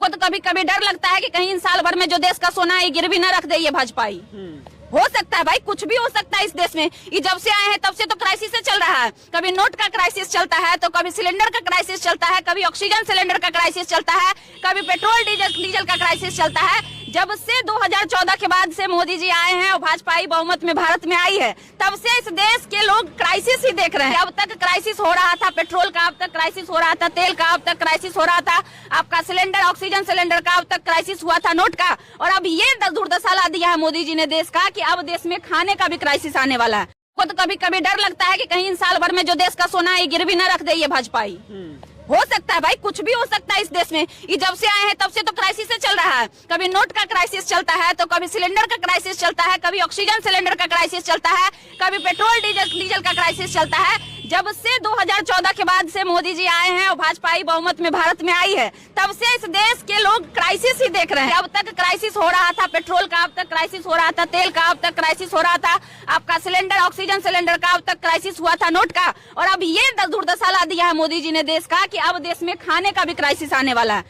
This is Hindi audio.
खुद कभी कभी डर लगता है कि कहीं इन साल भर में जो देश का सोना है गिरवी न रख दे ये भाजपाई। हो सकता है भाई, कुछ भी हो सकता है इस देश में। ये जब से आए हैं तब से तो क्राइसिस से चल रहा है। कभी नोट का क्राइसिस चलता है, तो कभी सिलेंडर का क्राइसिस चलता है, कभी ऑक्सीजन सिलेंडर का क्राइसिस चलता है, कभी पेट्रोल डीजल का क्राइसिस चलता है। जब से 2014 के बाद से मोदी जी आए हैं और भाजपा बहुमत में भारत में आई है, तब से इस देश के लोग क्राइसिस ही देख रहे हैं। अब तक क्राइसिस हो रहा था पेट्रोल का, अब तक क्राइसिस हो रहा था तेल का, अब तक क्राइसिस हो रहा था आपका सिलेंडर ऑक्सीजन सिलेंडर का, अब तक क्राइसिस हुआ था नोट का, और अब ये दुर्दशा ला दिया है मोदी जी ने देश का कि अब देश में खाने का भी क्राइसिस आने वाला है। खुद कभी कभी डर लगता है कि कहीं इन साल भर में जो देश का सोना है गिरवी न रख दे ये भाजपाई। हो सकता है भाई, कुछ भी हो सकता है इस देश में। ये जब से आए हैं तब से तो क्राइसिस से चल रहा है। कभी नोट का क्राइसिस चलता है, तो कभी सिलेंडर का क्राइसिस चलता है, कभी ऑक्सीजन सिलेंडर का क्राइसिस चलता है, कभी पेट्रोल डीजल का क्राइसिस चलता है। जब से 2014 के बाद से मोदी जी आए हैं और भाजपा बहुमत में भारत में आई है, तब से इस देश के लोग क्राइसिस ही देख रहे हैं। अब तक क्राइसिस हो रहा था पेट्रोल का, अब तक क्राइसिस हो रहा था तेल का, अब तक क्राइसिस हो रहा था आपका सिलेंडर ऑक्सीजन सिलेंडर का, अब तक क्राइसिस हुआ था नोट का, और अब ये दुर्दशा ला दिया है मोदी जी ने देश का कि अब देश में खाने का भी क्राइसिस आने वाला है।